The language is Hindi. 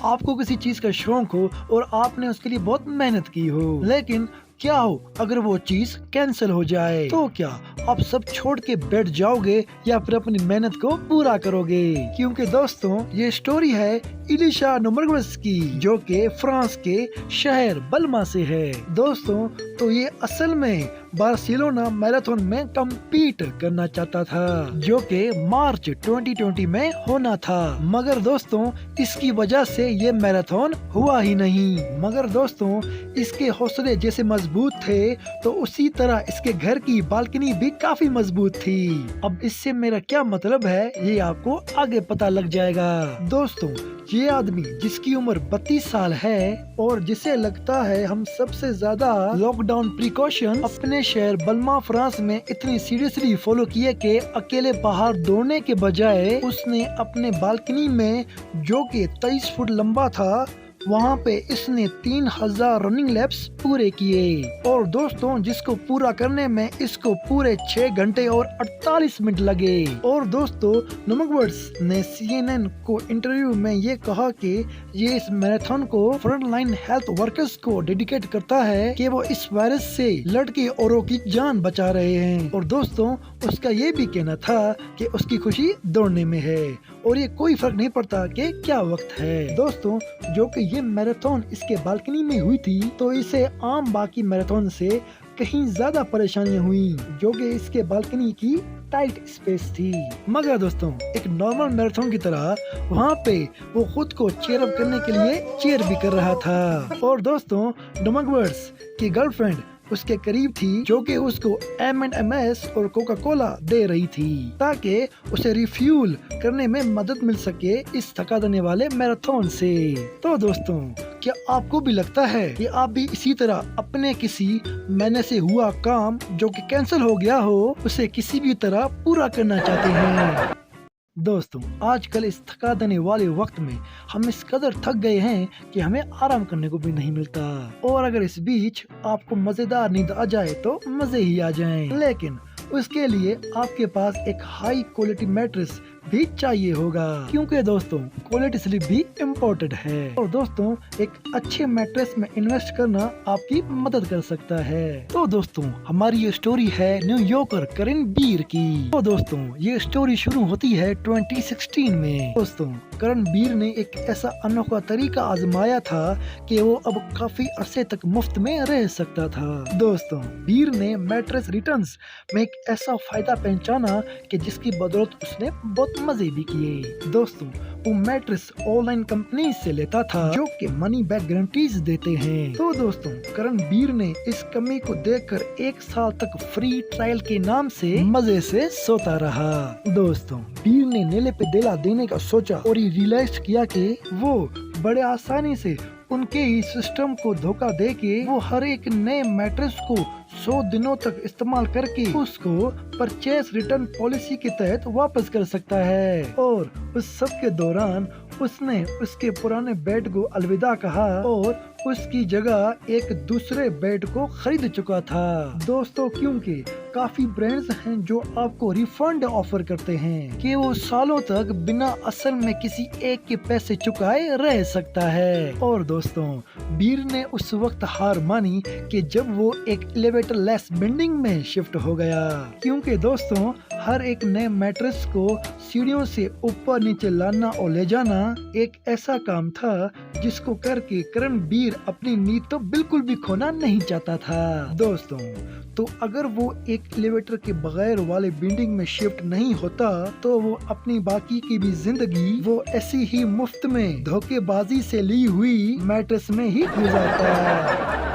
आपको किसी चीज का शौक हो और आपने उसके लिए बहुत मेहनत की हो, लेकिन क्या हो अगर वो चीज कैंसिल हो जाए, तो क्या आप सब छोड़ के बैठ जाओगे या फिर अपनी मेहनत को पूरा करोगे? क्योंकि दोस्तों ये स्टोरी है इलिशा नोमर्गवस की, जो के फ्रांस के शहर बल्मा से है। दोस्तों तो ये असल में बार्सिलोना मैराथन में कम्पीट करना चाहता था, जो के मार्च 2020 में होना था, मगर दोस्तों इसकी वजह से ये मैराथन हुआ ही नहीं। मगर दोस्तों इसके हौसले जैसे मजबूत थे तो उसी तरह इसके घर की बालकनी भी काफी मजबूत थी। अब इससे मेरा क्या मतलब है ये आपको आगे पता लग जाएगा। दोस्तों ये आदमी जिसकी उम्र 32 साल है और जिसे लगता है हम सबसे ज्यादा लॉकडाउन प्रिकॉशन अपने शहर बल्मा फ्रांस में इतनी सीरियसली फॉलो किए कि अकेले बाहर दौड़ने के बजाय उसने अपने बालकनी में, जो कि 23 फुट लंबा था, वहाँ पे इसने 3000 रनिंग लैप्स पूरे किए। और दोस्तों जिसको पूरा करने में इसको पूरे 6 घंटे और 48 मिनट लगे। और दोस्तों नोमर्गवस ने CNN को इंटरव्यू में ये कहा कि ये इस मैराथन को फ्रंट लाइन हेल्थ वर्कर्स को डेडिकेट करता है कि वो इस वायरस से लड़के औरों की जान बचा रहे हैं। और दोस्तों उसका ये भी कहना था कि उसकी खुशी दौड़ने में है और ये कोई फर्क नहीं पड़ता कि क्या वक्त है। दोस्तों जो कि ये मैराथन इसके बालकनी में हुई थी तो इसे आम बाकी मैराथन से कहीं ज्यादा परेशानियां हुई, जो कि इसके बालकनी की टाइट स्पेस थी। मगर दोस्तों एक नॉर्मल मैराथन की तरह वहाँ पे वो खुद को चीयर अप करने के लिए चीयर भी कर रहा था। और दोस्तों नोमर्गवस की गर्लफ्रेंड उसके करीब थी, जो कि उसको M&Ms और कोका कोला दे रही थी ताकि उसे रिफ्यूल करने में मदद मिल सके इस थका देने वाले मैराथन से। तो दोस्तों क्या आपको भी लगता है कि आप भी इसी तरह अपने किसी महीने से हुआ काम जो कि कैंसिल हो गया हो उसे किसी भी तरह पूरा करना चाहते हैं? दोस्तों आजकल इस थका देने वाले वक्त में हम इस कदर थक गए हैं कि हमें आराम करने को भी नहीं मिलता। और अगर इस बीच आपको मजेदार नींद आ जाए तो मजे ही आ जाएं। लेकिन उसके लिए आपके पास एक हाई क्वालिटी मैट्रेस भी चाहिए होगा, क्योंकि दोस्तों क्वालिटी स्लीप भी इम्पोर्टेंट है। और दोस्तों एक अच्छे मैट्रेस में इन्वेस्ट करना आपकी मदद कर सकता है। तो दोस्तों हमारी ये स्टोरी है न्यूयॉर्कर करेन बीर की। तो दोस्तों ये स्टोरी शुरू होती है 2016 में। दोस्तों करेन बीर ने एक ऐसा अनोखा तरीका आजमाया था कि वो अब काफी अरसे तक मुफ्त में रह सकता था। दोस्तों बीर ने मैट्रेस रिटर्न्स में एक ऐसा फायदा पहचाना कि जिसकी बदौलत उसने बहुत मजे भी किए। दोस्तों वो मैट्रेस ऑनलाइन कंपनी से लेता था, जो कि मनी बैक गारंटीज देते हैं। तो दोस्तों करेन बीर ने इस कमी को देखकर 1 साल तक फ्री ट्रायल के नाम से मजे से सोता रहा। दोस्तों बीर ने नेले पे देला देने का सोचा और ये रियलाइज किया कि वो बड़े आसानी से उनके ही सिस्टम को धोखा दे के वो हर एक नए मैट्रेस को 100 दिनों तक इस्तेमाल करके उसको परचेस रिटर्न पॉलिसी के तहत वापस कर सकता है। और उस सब के दौरान उसने उसके पुराने बेड को अलविदा कहा और उसकी जगह एक दूसरे बेड को खरीद चुका था। दोस्तों क्योंकि काफी ब्रांड्स हैं जो आपको रिफंड ऑफर करते हैं कि वो सालों तक बिना असल में किसी एक के पैसे चुकाए रह सकता है। और दोस्तों बीर ने उस वक्त हार मानी कि जब वो एक एलिवेटर लेस बिल्डिंग में शिफ्ट हो गया, क्योंकि दोस्तों हर एक नए मैट्रेस को सीढ़ियों से ऊपर नीचे लाना और ले जाना एक ऐसा काम था जिसको करके करेन बीर अपनी नींद तो बिल्कुल भी खोना नहीं चाहता था। दोस्तों तो अगर वो एक एलिवेटर के बगैर वाले बिल्डिंग में शिफ्ट नहीं होता तो वो अपनी बाकी की भी जिंदगी वो ऐसी ही मुफ्त में धोखेबाजी से ली हुई मैट्रेस में ही गुजारता।